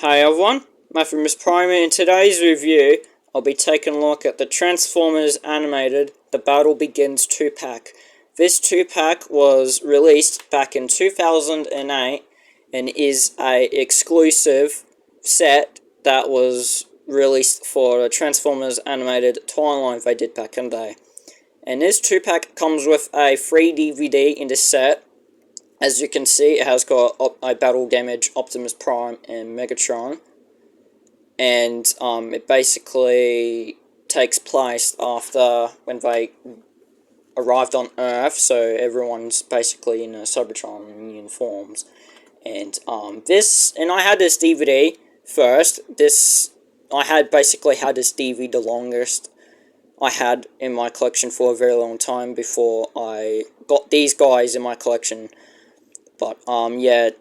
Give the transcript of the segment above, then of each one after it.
Hi everyone, Maximus Prime. In today's review, I'll be taking a look at the Transformers animated The Battle Begins 2-pack. This 2-pack was released back in 2008 and is a exclusive set that was released for the Transformers animated timeline they did back in the day. And this 2-pack comes with a free DVD in the set. As you can see, it has got a Battle Damage, Optimus Prime, and Megatron. And it basically takes place after when they arrived on Earth, so everyone's basically in a Cybertron uniforms. And I had this DVD first. I basically had this DVD the longest I had in my collection for a very long time before I got these guys in my collection. But, yeah,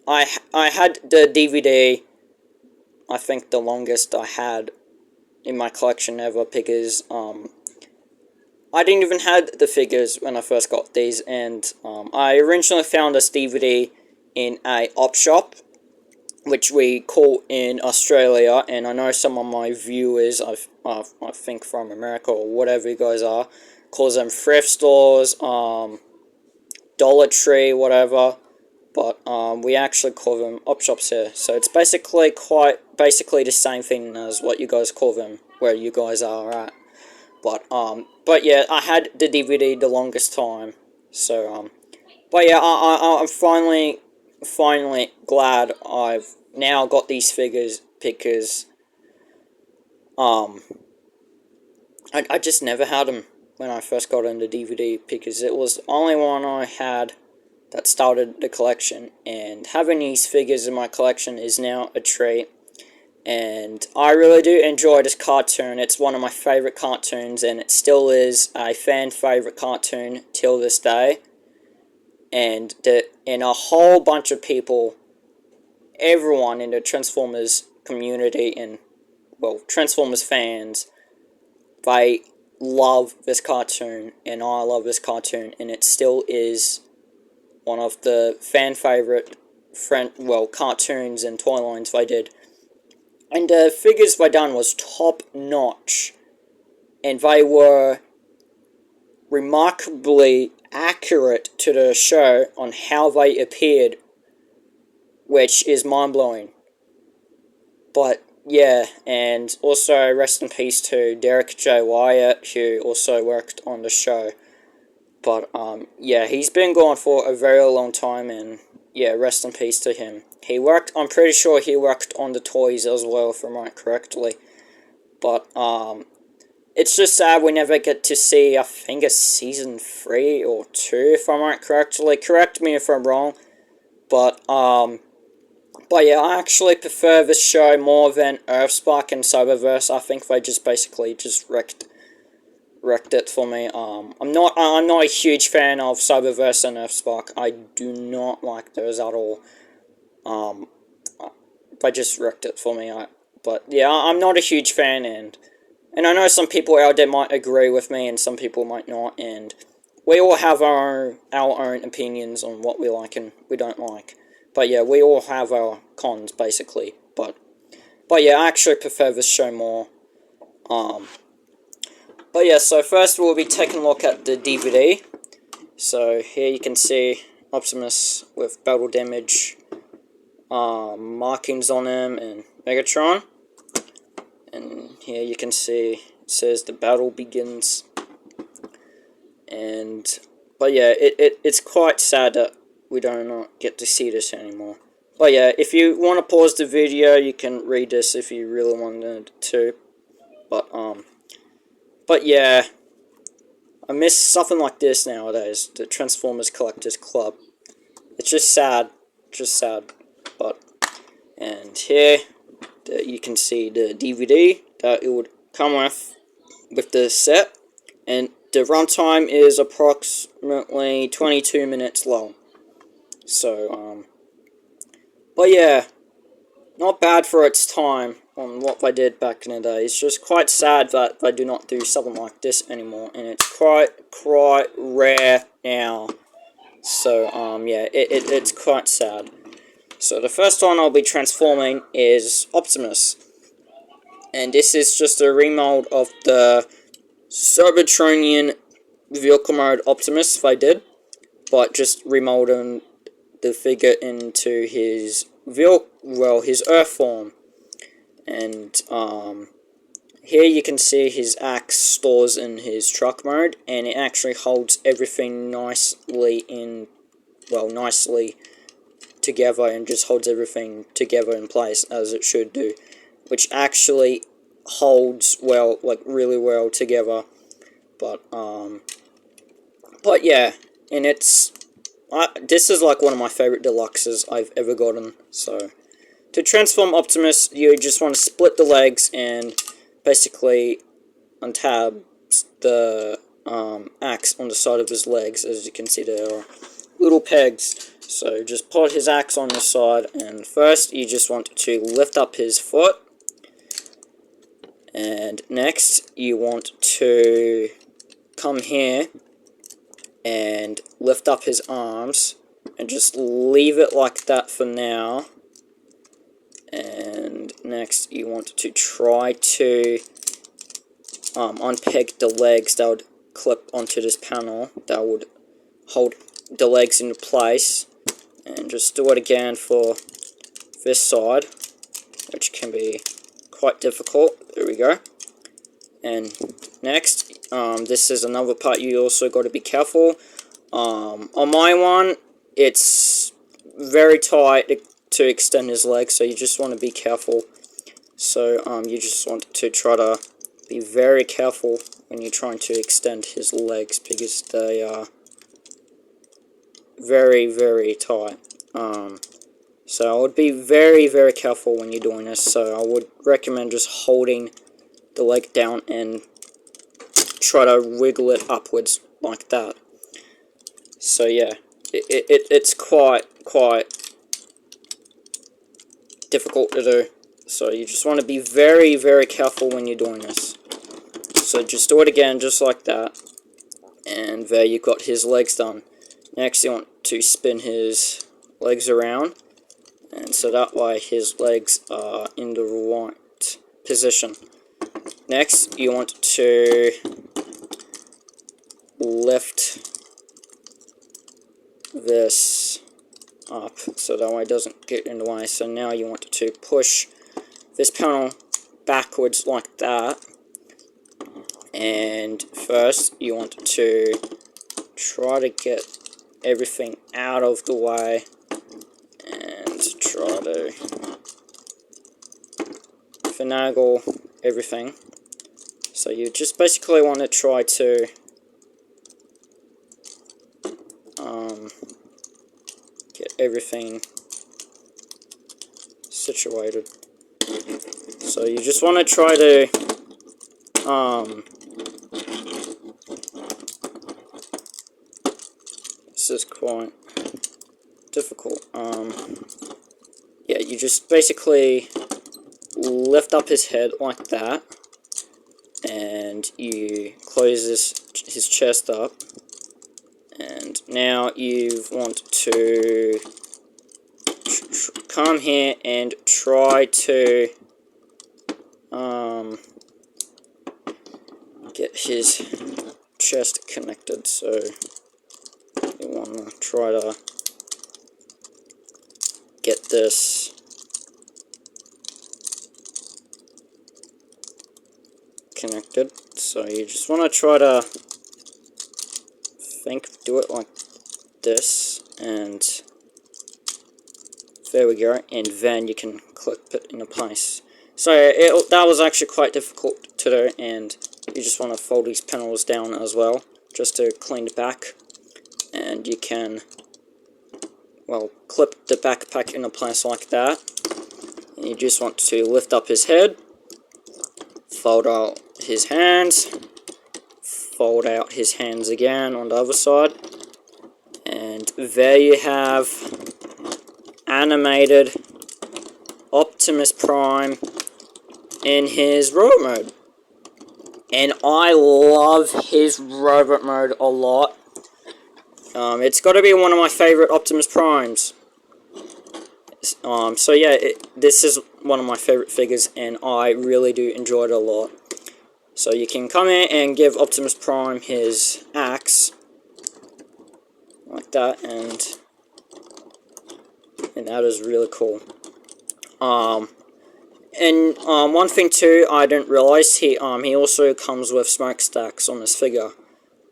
I had the DVD, I think the longest I had in my collection ever, because, I didn't even have the figures when I first got these, and, I originally found this DVD in a op shop, which we call in Australia, and I know some of my viewers, I think from America or whatever you guys are, calls them thrift stores, Dollar Tree, whatever. But we actually call them op shops here. So it's basically the same thing as what you guys call them where you guys are at. But yeah, I had the DVD the longest time. So but yeah, I'm finally glad I've now got these figures, because I just never had them when I first got into DVD, because it was the only one I had that started the collection, and having these figures in my collection is now a treat. And I really do enjoy this cartoon. It's one of my favourite cartoons, and it still is a fan favourite cartoon till this day. And a whole bunch of people, everyone in the Transformers community, and well, Transformers fans, they love this cartoon, and I love this cartoon, and it still is one of the fan favorite cartoons and toy lines they did. And the figures they done was top notch, and they were remarkably accurate to the show on how they appeared, which is mind blowing. But yeah, and also rest in peace to Derek J. Wyatt, who also worked on the show. But, yeah, he's been gone for a very long time, and, yeah, rest in peace to him. I'm pretty sure he worked on the toys as well, if I remember correctly. But, it's just sad we never get to see, I think it's season 3 or 2, if I remember correctly. Correct me if I'm wrong. But yeah, I actually prefer this show more than Earthspark and Cyberverse. I think they just basically wrecked it for me. I'm not a huge fan of Cyberverse and Earthspark. I do not like those at all. They just wrecked it for me. But yeah, I'm not a huge fan, and I know some people out there might agree with me, and some people might not. And we all have our own opinions on what we like and we don't like. But yeah, we all have our cons basically. But yeah, I actually prefer this show more. But yeah, so first we'll be taking a look at the DVD. So here you can see Optimus with Battle Damage markings on him, and Megatron. And here you can see it says the battle begins. But yeah, it's quite sad that we do not get to see this anymore. But yeah, if you want to pause the video, you can read this if you really wanted to. But yeah, I miss something like this nowadays, the Transformers Collectors Club. It's just sad, and here, you can see the DVD that it would come with the set, and the runtime is approximately 22 minutes long. So, but yeah, not bad for its time on what they did back in the day. It's just quite sad that they do not do something like this anymore, and it's quite rare now. So, yeah, it's quite sad. So the first one I'll be transforming is Optimus. And this is just a remold of the Cybertronian vehicle mode Optimus, if I did. But just remolding the figure into his his Earth form. And here you can see his axe stores in his truck mode, and it actually holds everything nicely together, and just holds everything together in place as it should do, which actually holds really well together. But yeah, and this is like one of my favorite deluxes I've ever gotten. So to transform Optimus, you just want to split the legs and basically untab the axe on the side of his legs. As you can see, there are little pegs. So just put his axe on the side, and first you just want to lift up his foot, and next you want to come here and lift up his arms, and just leave it like that for now. And next you want to try to unpeg the legs that would clip onto this panel that would hold the legs into place, and just do it again for this side, which can be quite difficult. There we go. And next, this is another part you also got to be careful. On my one, it's very tight to extend his legs, so you just want to be careful. So you just want to try to be very careful when you're trying to extend his legs, because they are very, very tight. So I would be very, very careful when you're doing this. So I would recommend just holding the leg down and try to wiggle it upwards like that. So yeah, it's quite difficult to do. So you just want to be very, very careful when you're doing this. So just do it again, just like that. And there you've got his legs done. Next you want to spin his legs around, and so that way his legs are in the right position. Next you want to lift this up so that way it doesn't get in the way. So now you want to push this panel backwards like that, and first you want to try to get everything out of the way and try to finagle everything. So you just basically want to try to get everything situated. So you just want to try to this is quite difficult. Yeah, you just basically lift up his head like that, and you close his chest up, and now you want to come here and try to get his chest connected. So you want to try to get this connected. So you just want to try to do it like this, and there we go, and then you can clip it into place. So that was actually quite difficult to do, and you just want to fold these panels down as well, just to clean the back, and you can, well, clip the backpack into place like that. And you just want to lift up his head, fold out his hands, fold out his hands again on the other side, and there you have animated Optimus Prime in his robot mode. And I love his robot mode a lot. It's got to be one of my favorite Optimus Primes. So yeah, this is one of my favorite figures, and I really do enjoy it a lot. So you can come in and give Optimus Prime his axe, like that, and that is really cool. One thing too, I didn't realize, he also comes with smokestacks on his figure,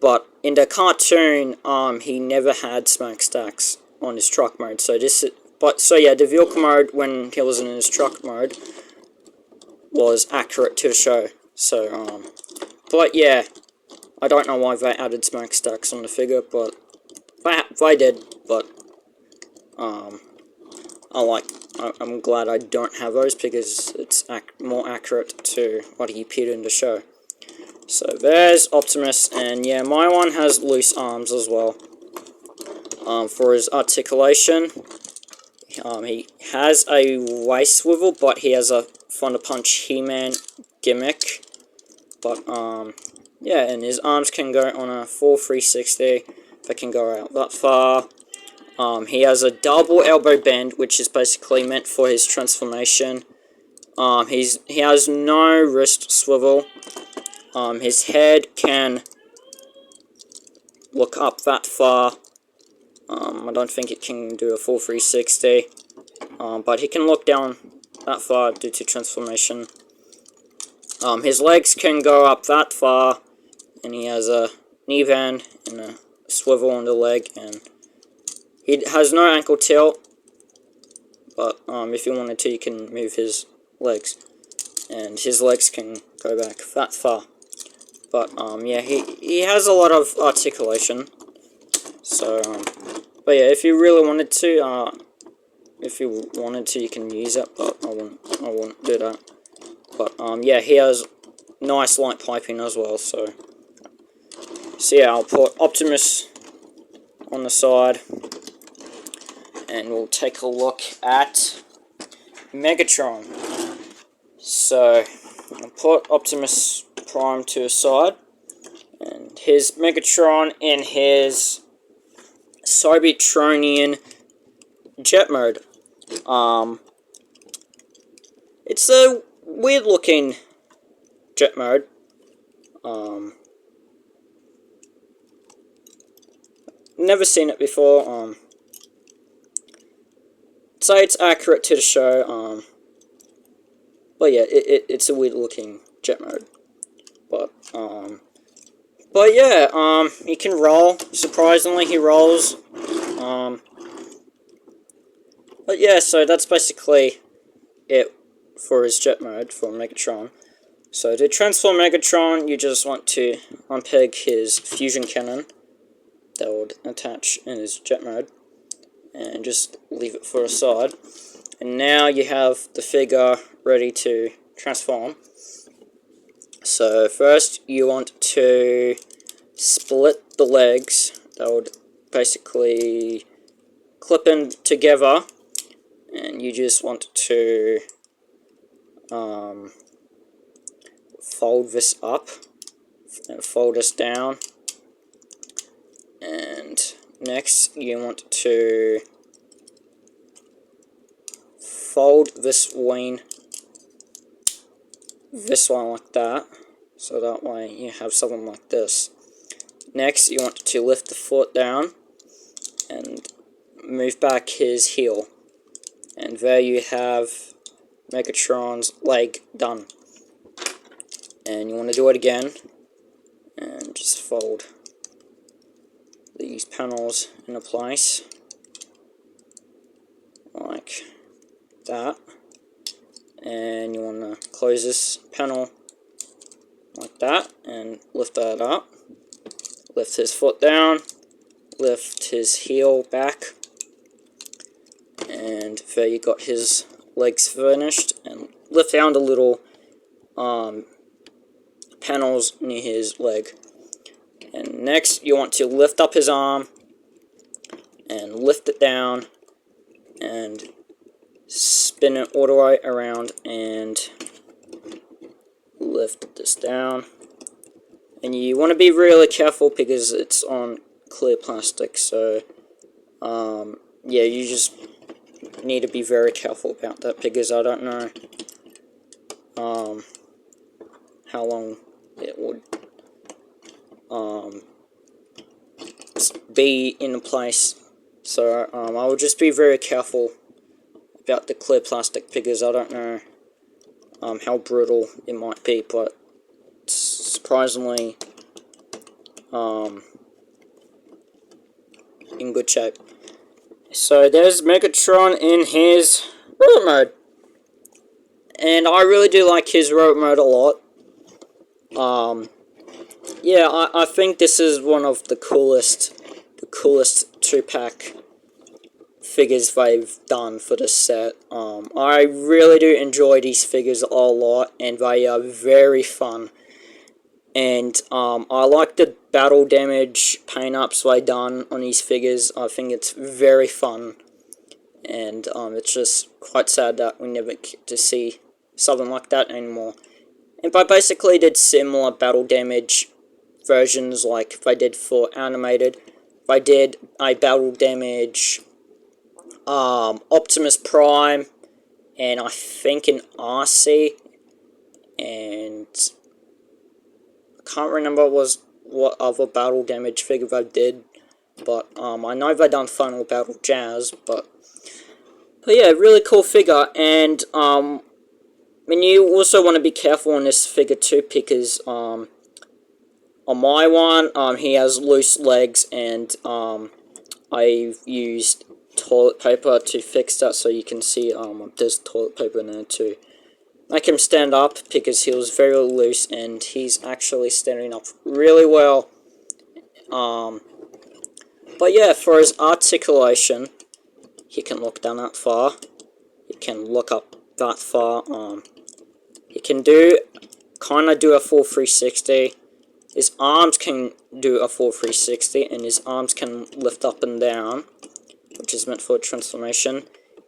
but in the cartoon, he never had smokestacks on his truck mode. So yeah, the vehicle mode when he was in his truck mode was accurate to the show. So but yeah, I don't know why they added smokestacks on the figure, but they did. But I'm glad I don't have those because it's more accurate to what he appeared in the show. So there's Optimus, and yeah, my one has loose arms as well. For his articulation, he has a waist swivel, but he has a Thunder Punch He-Man gimmick. But yeah, and his arms can go on a full 360. They can go out that far. He has a double elbow bend, which is basically meant for his transformation. He has no wrist swivel. His head can look up that far. I don't think it can do a full 360. But he can look down that far due to transformation. His legs can go up that far, and he has a knee bend and a swivel on the leg, and he has no ankle tilt, but if you wanted to, you can move his legs, and his legs can go back that far. But yeah, he has a lot of articulation. So but yeah, if you really wanted to, you can use it, but I wouldn't do that. But yeah, he has nice light piping as well. So yeah, I'll put Optimus on the side, and we'll take a look at Megatron. So I'll put Optimus Prime to the side, and here's Megatron in his Cybertronian jet mode. It's a weird looking jet mode. Never seen it before. So it's accurate to the show. But yeah, it's a weird looking jet mode. But yeah, he can roll. Surprisingly, he rolls. But yeah, so that's basically it for his jet mode for Megatron. So to transform Megatron, you just want to unpeg his fusion cannon that would attach in his jet mode, and just leave it for a side. And now you have the figure ready to transform. So first you want to split the legs. That would basically clip in together, and you just want to fold this up and fold this down, and next you want to fold this wing this one like that, so that way you have something like this. Next you want to lift the foot down and move back his heel, and there you have Megatron's leg done. And you want to do it again, and just fold these panels into place like that, and you want to close this panel like that and lift that up, lift his foot down, lift his heel back, and there you got his legs finished, and lift down the little panels near his leg. And next you want to lift up his arm and lift it down and spin it all the way around and lift this down. And you want to be really careful because it's on clear plastic, so yeah, you just need to be very careful about that, because I don't know how long it would be in place. So I will just be very careful about the clear plastic, because I don't know how brittle it might be, but it's surprisingly in good shape. So there's Megatron in his robot mode, and I really do like his robot mode a lot. Yeah, I think this is one of the coolest 2-pack figures they've done for this set. I really do enjoy these figures a lot, and they are very fun. And I like the battle damage paint-ups they done on these figures. I think it's very fun, and it's just quite sad that we never get to see something like that anymore. And they basically did similar battle damage versions like they did for animated. They did a battle damage Optimus Prime, and I think an RC, and I can't remember what other battle damage figure they did, but I know they done Final Battle Jazz, but yeah, really cool figure. And and you also want to be careful on this figure too, because on my one, he has loose legs, and I've used toilet paper to fix that, so you can see there's toilet paper in there to make him stand up, because he was very loose, and he's actually standing up really well. But yeah, for his articulation, he can look down that far, he can look up that far, he can kind of do a full 360. His arms can do a full 360, and his arms can lift up and down, which is meant for a transformation.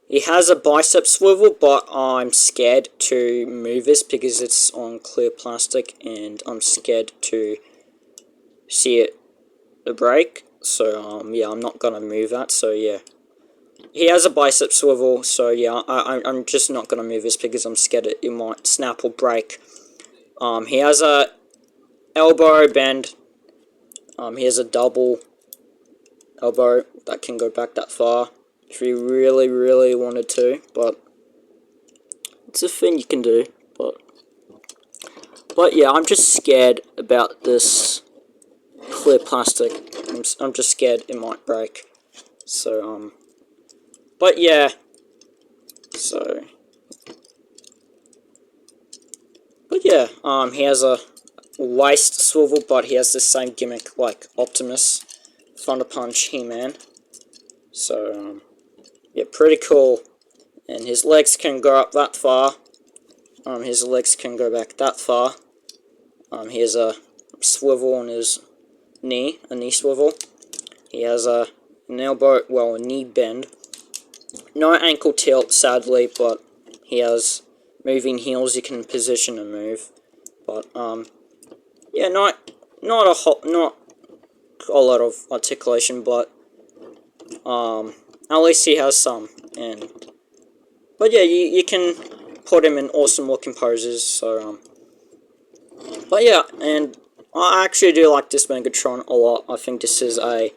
He has a bicep swivel, but I'm scared to move this because it's on clear plastic, and I'm scared to see it break. So yeah, I'm not gonna move that. So yeah, he has a bicep swivel. So yeah, I'm just not gonna move this because I'm scared it might snap or break. He has a elbow bend. He has a double elbow that can go back that far if you really, really wanted to, but it's a thing you can do. But yeah, I'm just scared about this clear plastic. I'm just scared it might break. So but yeah, he has a waist swivel, but he has the same gimmick like Optimus, Thunder Punch, He-Man. So yeah, pretty cool. And his legs can go up that far. His legs can go back that far. He has a swivel on his knee, a knee swivel. He has an elbow, well, a knee bend. No ankle tilt, sadly, but he has moving heels. You can position and move. But yeah, not a lot of articulation, but at least he has some. But yeah, you can put him in awesome looking poses. So but yeah, and I actually do like this Megatron a lot. I think this is a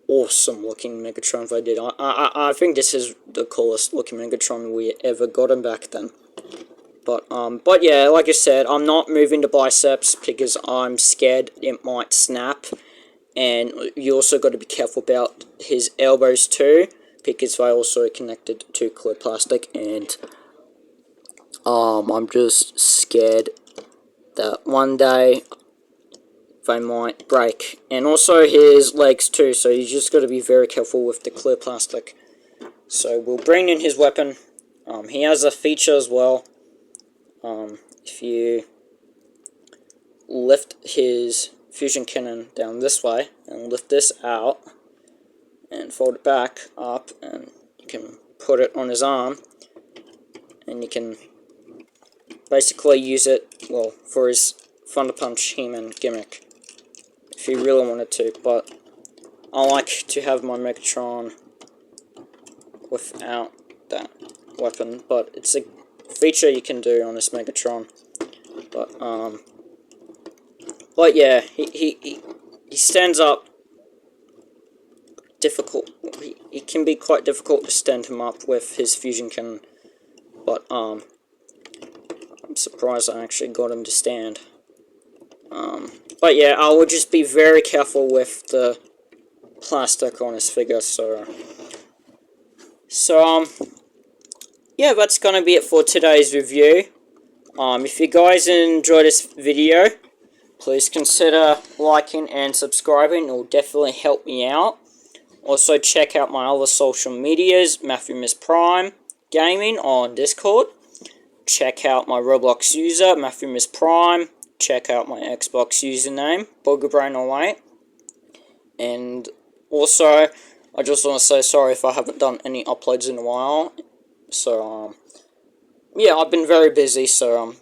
awesome looking Megatron they did. I think this is the coolest looking Megatron we ever gotten back then. But yeah, like I said, I'm not moving the biceps because I'm scared it might snap. And you also got to be careful about his elbows too, because they also connected to clear plastic, and I'm just scared that one day they might break. And also his legs too, so you just got to be very careful with the clear plastic. So we'll bring in his weapon. He has a feature as well. If you lift his fusion cannon down this way and lift this out and fold it back up, and you can put it on his arm, and you can basically use it, well, for his Thunder Punch He-Man gimmick if you really wanted to. But I like to have my Megatron without that weapon, but it's a feature you can do on this Megatron. But yeah, he stands up difficult. It can be quite difficult to stand him up with his fusion cannon, but I'm surprised I actually got him to stand. But yeah, I will just be very careful with the plastic on his figure. So yeah, that's gonna be it for today's review. If you guys enjoyed this video, please consider liking and subscribing. It will definitely help me out. Also, check out my other social medias, Matthew Miss Prime Gaming on Discord. Check out my Roblox user, Matthew Miss Prime. Check out my Xbox username, BoogerBrain08. And also, I just want to say sorry if I haven't done any uploads in a while. So, yeah, I've been very busy, so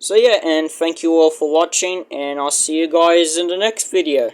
yeah, and thank you all for watching, and I'll see you guys in the next video.